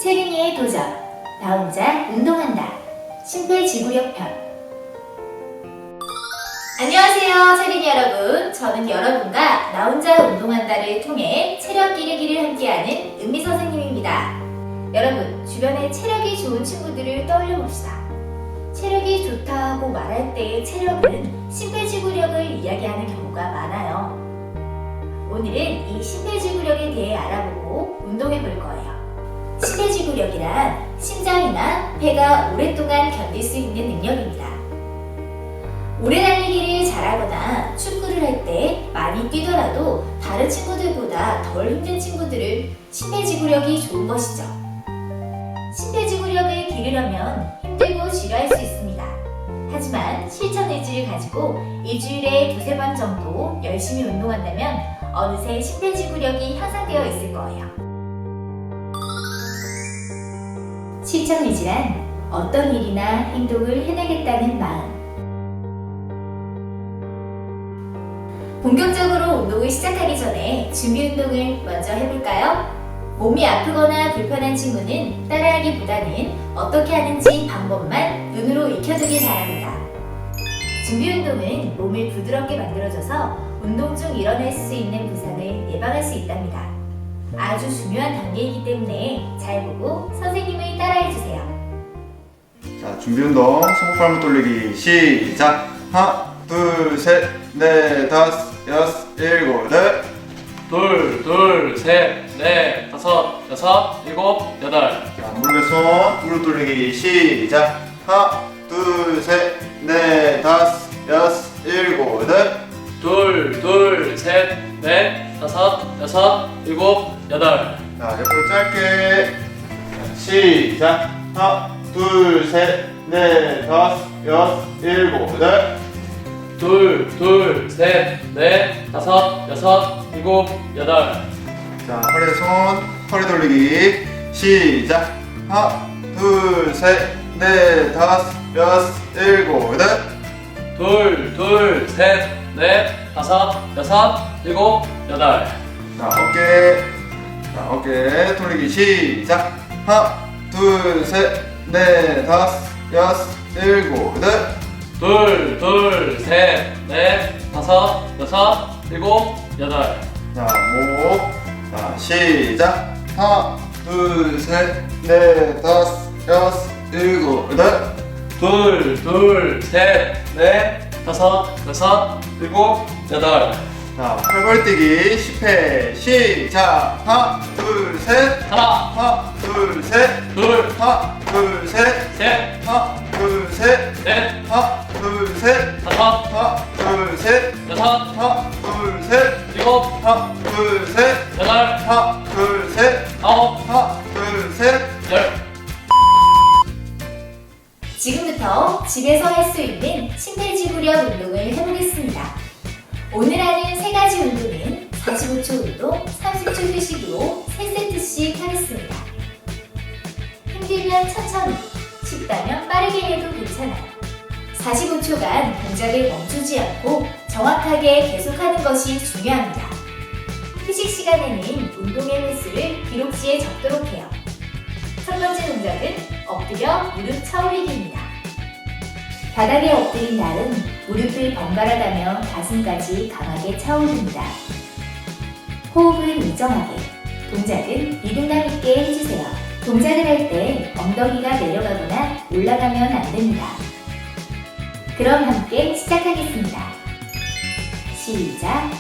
체린이의 도전, 나 혼자 운동한다, 심폐지구력 편. 안녕하세요 체린이 여러분. 저는 여러분과 나 혼자 운동한다를 통해 체력 기르기를 함께하는 은미 선생님입니다. 여러분, 주변에 체력이 좋은 친구들을 떠올려 봅시다. 체력이 좋다고 말할 때의 체력은 심폐지구력을 이야기하는 경우가 많아요. 오늘은 이 심폐지구력에 대해 알아보고 운동해 볼 거예요. 심폐지구력이란 심장이나 폐가 오랫동안 견딜 수 있는 능력입니다. 오래 달리기를 잘하거나 축구를 할 때 많이 뛰더라도 다른 친구들보다 덜 힘든 친구들은 심폐지구력이 좋은 것이죠. 심폐지구력을 기르려면 힘들고 지루할 수 있습니다. 하지만 실천 의지를 가지고 일주일에 2-3번 정도 열심히 운동한다면 어느새 심폐지구력이 향상되어 있을 거예요. 실천 의지란 어떤 일이나 행동을 해내겠다는 마음. 본격적으로 운동을 시작하기 전에 준비 운동을 먼저 해볼까요? 몸이 아프거나 불편한 친구는 따라하기보다는 어떻게 하는지 방법만 눈으로 익혀두길 바랍니다. 준비 운동은 몸을 부드럽게 만들어줘서 운동 중 일어날 수 있는 부상을 예방할 수 있답니다. 아주 중요한 단계이기 때문에 잘 보고 선생님을 따라해주세요. 자, 준비 운동 손목 발목 돌리기 시작. 하나, 둘, 셋, 넷, 다섯, 여섯, 일곱, 여덟. 둘, 셋, 넷, 다섯, 여섯, 일곱, 여덟. 자, 무릎에 손, 무릎 돌리기 시작. 하나, 둘, 셋, 넷, 다섯, 여섯, 일곱, 여덟. 둘, 셋, 넷, 다섯, 여섯, 일곱, 여덟. 자, 옆으로 짧게. 자, 시작. 하나, 둘, 셋, 넷, 다섯, 여섯, 일곱, 여덟. 둘, 셋, 넷, 다섯, 여섯, 일곱, 여덟. 자, 허리에 손, 허리 돌리기 시작. 하나, 둘, 셋, 넷, 다섯, 여섯, 일곱, 여덟. 둘, 셋, 넷, 다섯, 여섯, 일곱, 여덟. 자, 어깨. 자, 어깨 돌리기 시작. 하나, 둘, 셋, 넷, 다섯, 여섯, 일곱, 여덟. 둘, 셋, 넷, 다섯, 여섯, 일곱, 여덟. 자, 목. 자, 시작. 하나, 둘, 셋, 넷, 다섯, 여섯, 일곱, 여덟. 둘, 셋, 넷, 다섯, 여섯, 일곱, 여덟. 자, 팔벌뛰기 10회 시작. 하나, 둘, 셋. 하나, 둘, 셋. 둘, 하나, 둘, 셋. 셋, 하나, 둘, 셋. 넷, 하나, 둘, 셋. 다섯, 하나, 둘, 셋. 여섯, 하나, 둘, 셋. 일곱, 하나, 둘, 셋. 여덟, 하나, 둘, 셋. 아홉, 하나, 둘, 셋. 열. 지금부터 집에서 할 수 있는 심폐지구력 운동을 해보겠습니다. 오늘 하는 3가지 운동은 45초 운동, 30초 휴식으로 3세트씩 하겠습니다. 힘들면 천천히, 쉽다면 빠르게 해도 괜찮아요. 45초간 동작을 멈추지 않고 정확하게 계속하는 것이 중요합니다. 휴식 시간에는 운동의 횟수를 기록지에 적도록 해요. 첫 번째 동작은 엎드려 무릎 차올리기입니다. 바닥에 엎드린 날은 무릎을 번갈아가며 가슴까지 강하게 차오릅니다. 호흡은 일정하게, 동작은 리듬감 있게 해주세요. 동작을 할 때 엉덩이가 내려가거나 올라가면 안 됩니다. 그럼 함께 시작하겠습니다. 시작!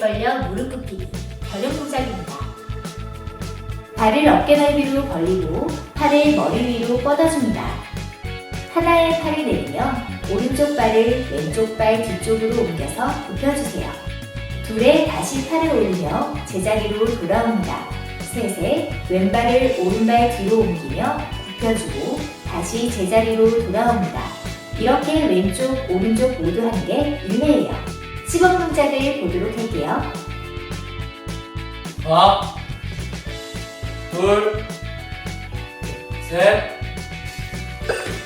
벌려 무릎 굽히기, 결혼 동작입니다. 발을 어깨 넓이로 벌리고 팔을 머리 위로 뻗어줍니다. 하나의 팔을 내리며 오른쪽 발을 왼쪽 발 뒤쪽으로 옮겨서 굽혀주세요. 둘에 다시 팔을 올리며 제자리로 돌아옵니다. 셋에 왼발을 오른발 뒤로 옮기며 굽혀주고 다시 제자리로 돌아옵니다. 이렇게 왼쪽, 오른쪽 모두 하는 게 1회예요. 시범 동작을 보도록 할게요. 하나, 둘, 셋,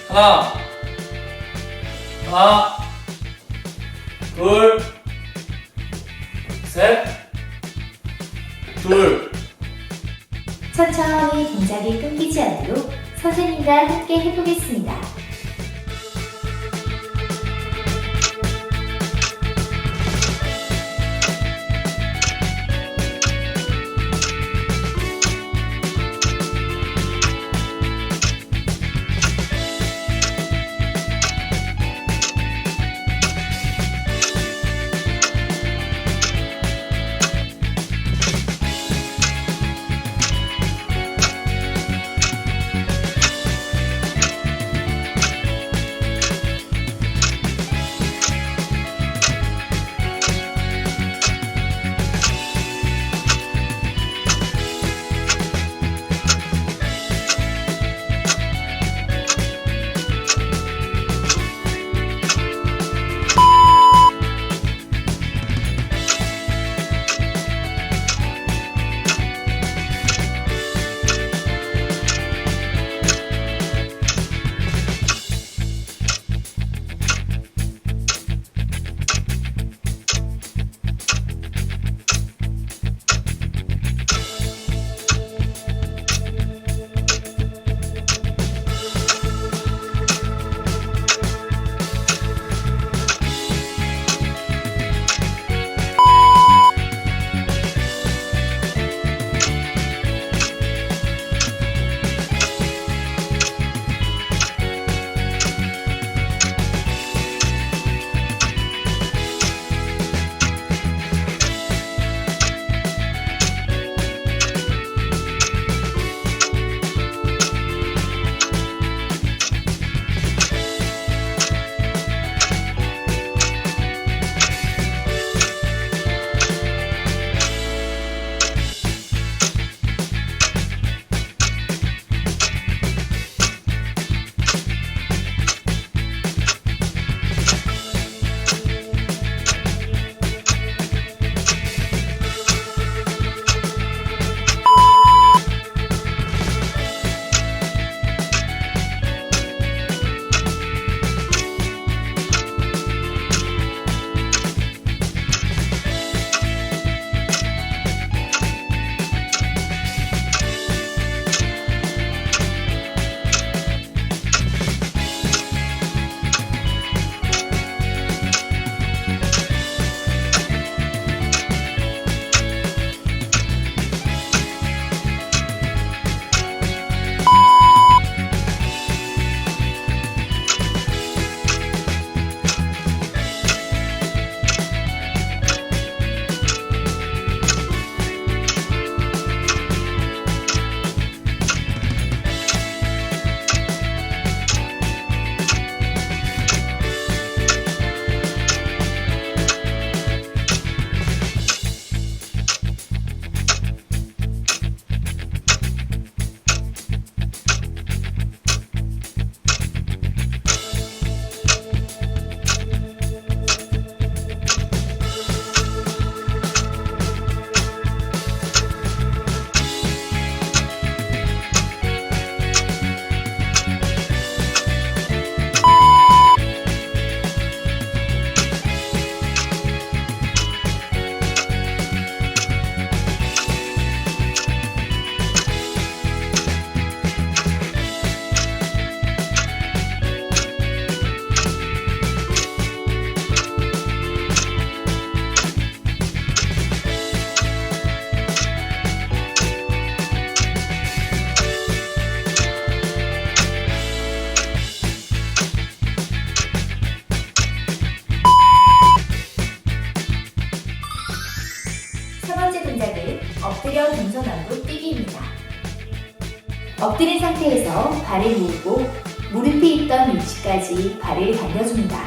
하나, 둘, 셋, 둘. 천천히 동작이 끊기지 않도록 선생님과 함께 해보겠습니다. 엎드린 상태에서 발을 모으고 무릎이 있던 위치까지 발을 당겨줍니다.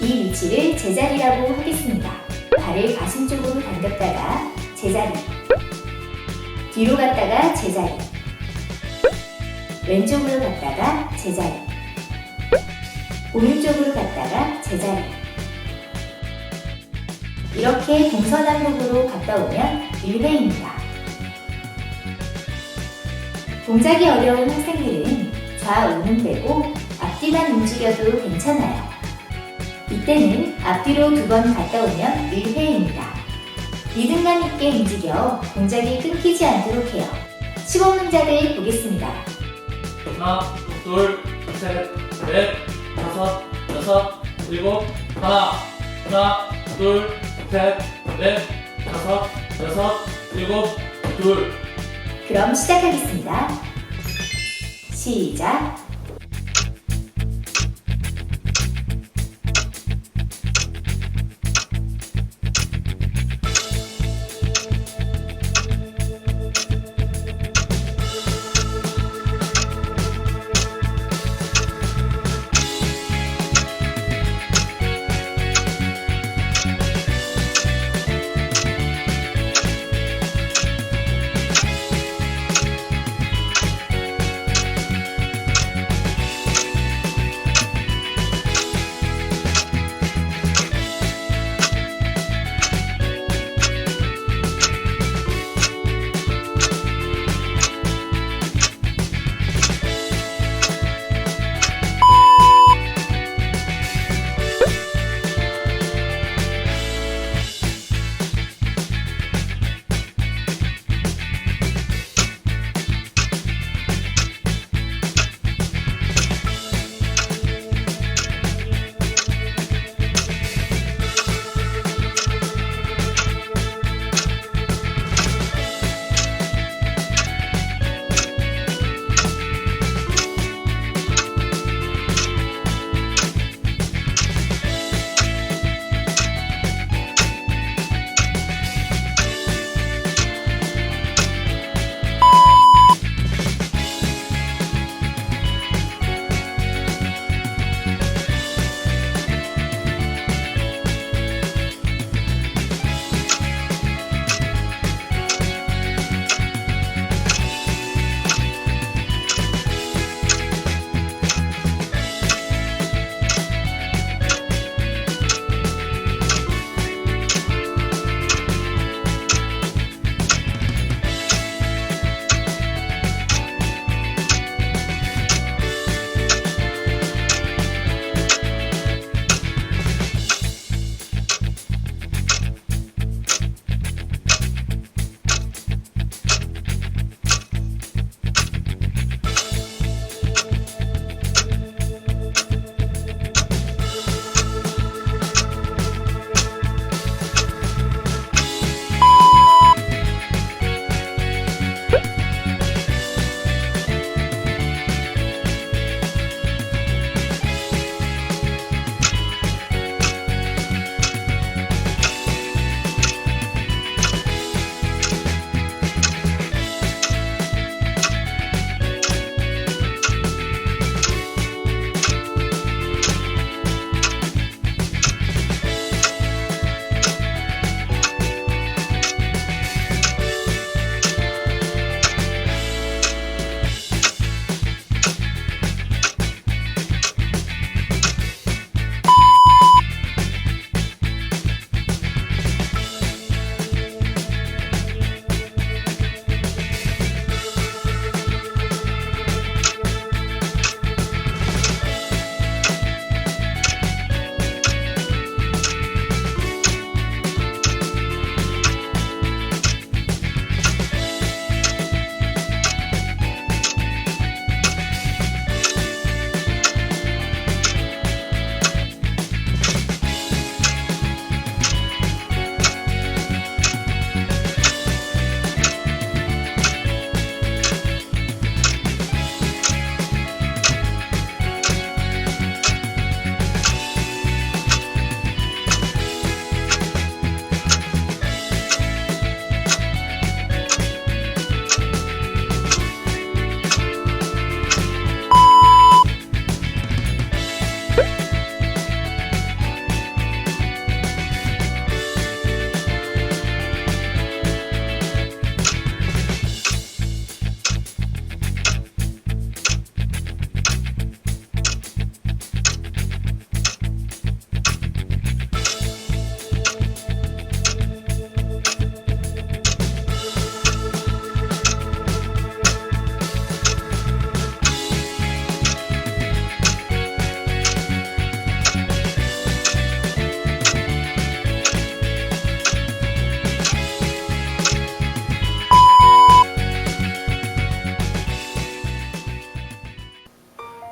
이 위치를 제자리라고 하겠습니다. 발을 가슴 쪽으로 당겼다가 제자리, 뒤로 갔다가 제자리, 왼쪽으로 갔다가 제자리, 오른쪽으로 갔다가 제자리. 이렇게 동서남북으로 갔다 오면 1회입니다. 동작이 어려운 학생들은 좌우는 빼고 앞뒤만 움직여도 괜찮아요. 이때는 앞뒤로 2번 갔다 오면 1회입니다. 리듬감 있게 움직여 동작이 끊기지 않도록 해요. 시범 동작을 보겠습니다. 하나, 둘, 셋, 넷, 다섯, 여섯, 일곱, 하나, 둘, 셋, 넷, 다섯, 여섯, 일곱, 둘. 그럼 시작하겠습니다. 시작!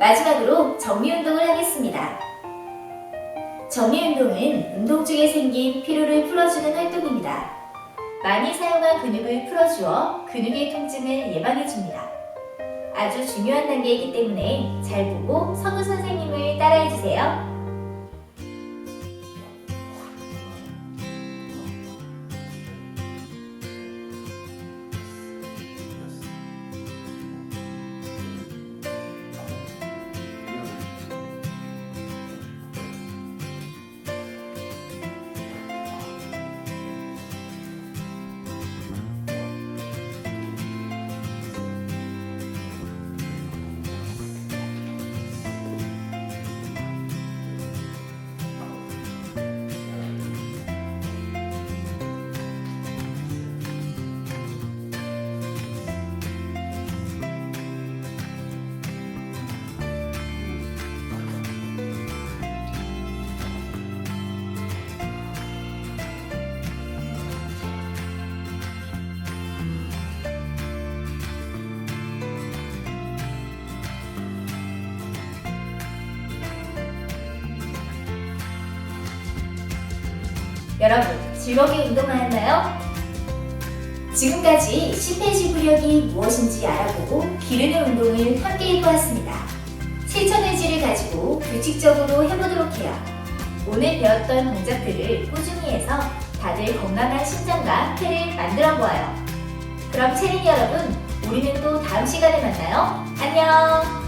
마지막으로 정리운동을 하겠습니다. 정리운동은 운동 중에 생긴 피로를 풀어주는 활동입니다. 많이 사용한 근육을 풀어주어 근육의 통증을 예방해줍니다. 아주 중요한 단계이기 때문에 잘 보고 서구 선생님을 따라해주세요. 여러분, 즐겁게 운동하였나요? 지금까지 심폐지구력이 무엇인지 알아보고 기르는 운동을 함께 해보았습니다. 실천의지를 가지고 규칙적으로 해보도록 해요. 오늘 배웠던 동작들을 꾸준히 해서 다들 건강한 심장과 폐를 만들어 보아요. 그럼 체린이 여러분, 우리는 또 다음 시간에 만나요. 안녕!